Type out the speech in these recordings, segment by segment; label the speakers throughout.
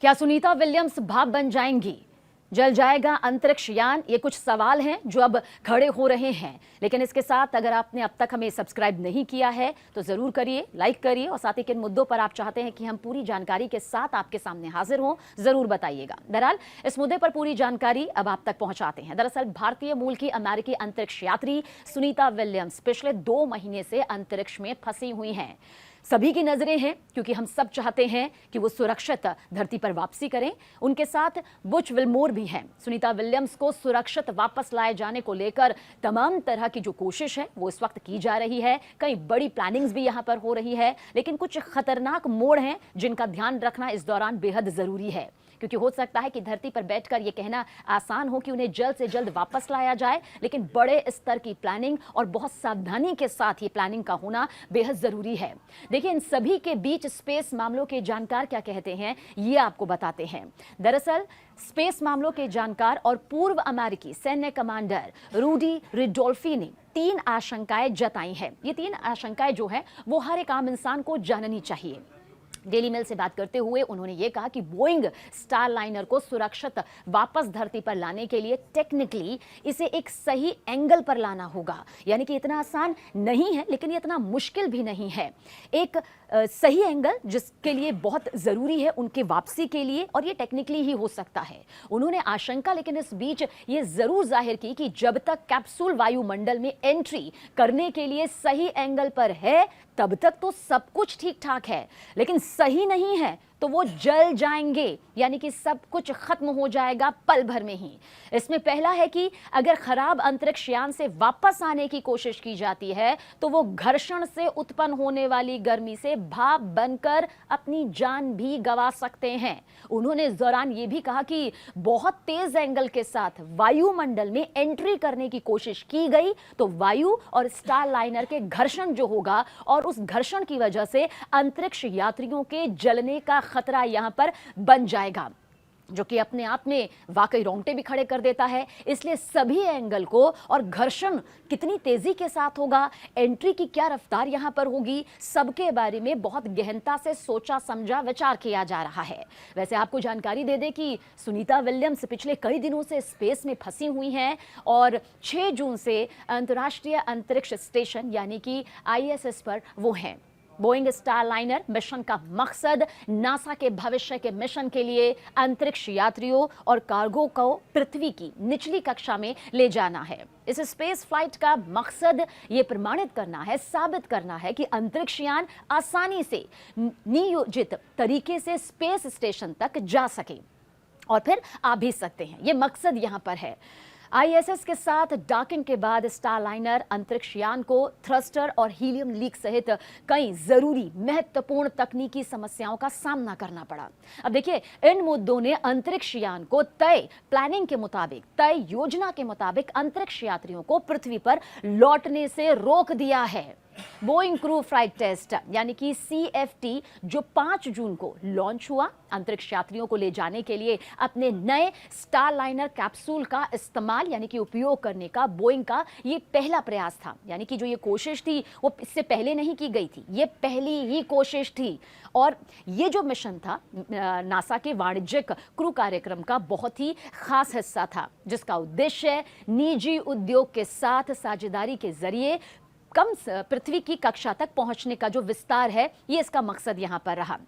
Speaker 1: क्या सुनीता विलियम्स भाप बन जाएंगी? जल जाएगा अंतरिक्ष यान? ये कुछ सवाल हैं जो अब खड़े हो रहे हैं। लेकिन इसके साथ अगर आपने अब तक हमें सब्सक्राइब नहीं किया है तो जरूर करिए, लाइक करिए और साथ ही किन मुद्दों पर आप चाहते हैं कि हम पूरी जानकारी के साथ आपके सामने हाजिर हों जरूर बताइएगा। बहरहाल इस मुद्दे पर पूरी जानकारी अब आप तक पहुंचाते हैं। दरअसल भारतीय मूल की अमेरिकी अंतरिक्ष यात्री सुनीता विलियम्स पिछले 2 महीने से अंतरिक्ष में फंसी हुई हैं। सभी की नजरें हैं क्योंकि हम सब चाहते हैं कि वो सुरक्षित धरती पर वापसी करें। उनके साथ बुच विल्मोर भी हैं। सुनीता विलियम्स को सुरक्षित वापस लाए जाने को लेकर तमाम तरह की जो कोशिश है वो इस वक्त की जा रही है। कई बड़ी प्लानिंग्स भी यहाँ पर हो रही है, लेकिन कुछ खतरनाक मोड़ हैं जिनका ध्यान रखना इस दौरान बेहद जरूरी है, क्योंकि हो सकता है कि धरती पर बैठकर यह कहना आसान हो कि उन्हें जल्द से जल्द वापस लाया जाए, लेकिन बड़े स्तर की प्लानिंग और बहुत सावधानी के साथ ये प्लानिंग का होना बेहद जरूरी है। देखिए, इन सभी के बीच स्पेस मामलों के जानकार क्या कहते हैं ये आपको बताते हैं। दरअसल स्पेस मामलों के जानकार और पूर्व अमेरिकी सैन्य कमांडर रूडी रिडोल्फी ने 3 आशंकाएं जताई हैं। ये 3 आशंकाएं जो है वो हर एक आम इंसान को जाननी चाहिए। डेली मेल से बात करते हुए उन्होंने ये कहा कि बोइंग स्टारलाइनर को सुरक्षित वापस धरती पर लाने के लिए टेक्निकली इसे एक सही एंगल पर लाना होगा। यानी कि इतना आसान नहीं है, लेकिन ये इतना मुश्किल भी नहीं है। एक सही एंगल जिसके लिए बहुत ज़रूरी है उनके वापसी के लिए, और ये टेक्निकली ही हो सकता है। उन्होंने आशंका लेकिन इस बीच ये ज़रूर जाहिर की कि जब तक कैप्सूल वायुमंडल में एंट्री करने के लिए सही एंगल पर है तब तक तो सब कुछ ठीक ठाक है, लेकिन सही नहीं है तो वो जल जाएंगे, यानी कि सब कुछ खत्म हो जाएगा पल भर में ही। इसमें पहला है कि अगर खराब अंतरिक्ष यान से वापस आने की कोशिश की जाती है तो वो घर्षण से उत्पन्न होने वाली गर्मी से भाप बनकर अपनी जान भी गंवा सकते हैं। उन्होंने इस दौरान ये भी कहा कि बहुत तेज एंगल के साथ वायुमंडल में एंट्री करने की कोशिश की गई तो वायु और स्टारलाइनर के घर्षण जो होगा और उस घर्षण की वजह से अंतरिक्ष यात्रियों के जलने का खतरा यहां पर बन जाएगा, जो कि अपने आप में वाकई रोंगटे भी खड़े कर देता है। इसलिए सभी एंगल को और घर्षण कितनी तेजी के साथ होगा, एंट्री की क्या रफ्तार यहां पर होगी, सबके बारे में बहुत गहनता से सोचा समझा विचार किया जा रहा है। वैसे आपको जानकारी दे दें कि सुनीता विलियम्स पिछले कई दिनों से स्पेस में फंसी हुई हैं और 6 जून से अंतर्राष्ट्रीय अंतरिक्ष स्टेशन यानी कि ISS पर वो हैं। बोइंग स्टारलाइनर मिशन का मकसद नासा के भविष्य के मिशन के लिए अंतरिक्ष यात्रियों और कार्गो को पृथ्वी की निचली कक्षा में ले जाना है। इस स्पेस फ्लाइट का मकसद ये प्रमाणित करना है, साबित करना है कि अंतरिक्ष यान आसानी से नियोजित तरीके से स्पेस स्टेशन तक जा सके और फिर आ भी सकते हैं। ये मकसद यहां पर है। ISS के साथ डॉकिंग के बाद स्टारलाइनर अंतरिक्ष यान को थ्रस्टर और हीलियम लीक सहित कई जरूरी महत्वपूर्ण तकनीकी समस्याओं का सामना करना पड़ा। अब देखिए, इन मुद्दों ने अंतरिक्ष यान को तय प्लानिंग के मुताबिक, तय योजना के मुताबिक अंतरिक्ष यात्रियों को पृथ्वी पर लौटने से रोक दिया है। बोइंग क्रू फ्लाइट टेस्ट यानी कि CFT जो 5 जून को लॉन्च हुआ, अंतरिक्ष यात्रियों को ले जाने के लिए अपने नए स्टारलाइनर कैप्सूल का इस्तेमाल यानी कि उपयोग करने का बोइंग का ये पहला प्रयास था। यानी कि जो ये कोशिश थी वो इससे पहले नहीं की गई थी, ये पहली ही कोशिश थी। और ये जो मिशन था नासा के वाणिज्यिक क्रू कार्यक्रम का बहुत ही खास हिस्सा था, जिसका उद्देश्य निजी उद्योग के साथ साझेदारी के जरिए कम पृथ्वी की कक्षा तक पहुंचने का जो विस्तार है, ये इसका मकसद यहां पर रहा।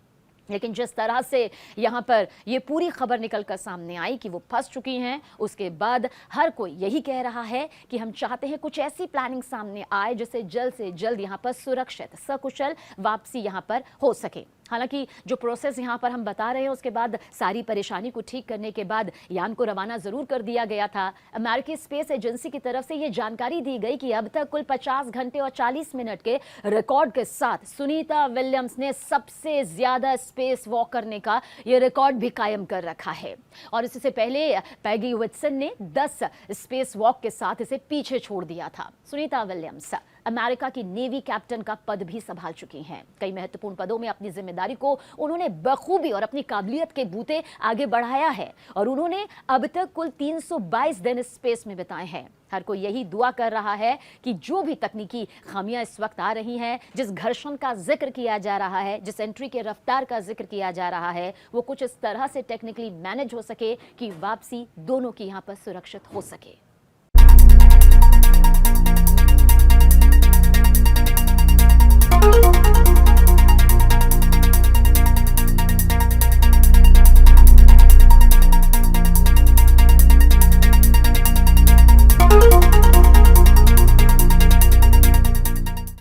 Speaker 1: लेकिन जिस तरह से यहाँ पर ये पूरी खबर निकलकर सामने आई कि वो फंस चुकी हैं, उसके बाद हर कोई यही कह रहा है कि हम चाहते हैं कुछ ऐसी प्लानिंग सामने आए जिससे जल्द से जल्द यहाँ पर सुरक्षित सकुशल वापसी यहाँ पर हो सके। हालांकि जो प्रोसेस यहाँ पर हम बता रहे हैं उसके बाद सारी परेशानी को ठीक करने के बाद यान को रवाना जरूर कर दिया गया था। अमेरिकी स्पेस एजेंसी की तरफ से ये जानकारी दी गई कि अब तक कुल 50 घंटे और 40 मिनट के रिकॉर्ड के साथ सुनीता विलियम्स ने सबसे ज्यादा स्पेस वॉक करने का ये रिकॉर्ड भी कायम कर रखा है। और इससे पहले पैगी विटसन ने 10 स्पेस वॉक के साथ इसे पीछे छोड़ दिया था। सुनीता विलियम्स अमेरिका की नेवी कैप्टन का पद भी संभाल चुकी हैं। कई महत्वपूर्ण पदों में अपनी जिम्मेदारी को उन्होंने बखूबी और अपनी काबिलियत के बूते आगे बढ़ाया है और उन्होंने अब तक कुल 322 दिन स्पेस में बिताए हैं। हर कोई यही दुआ कर रहा है कि जो भी तकनीकी खामियां इस वक्त आ रही हैं, जिस घर्षण का जिक्र किया जा रहा है, जिस एंट्री के रफ्तार का जिक्र किया जा रहा है, वो कुछ इस तरह से टेक्निकली मैनेज हो सके कि वापसी दोनों की यहां पर सुरक्षित हो सके।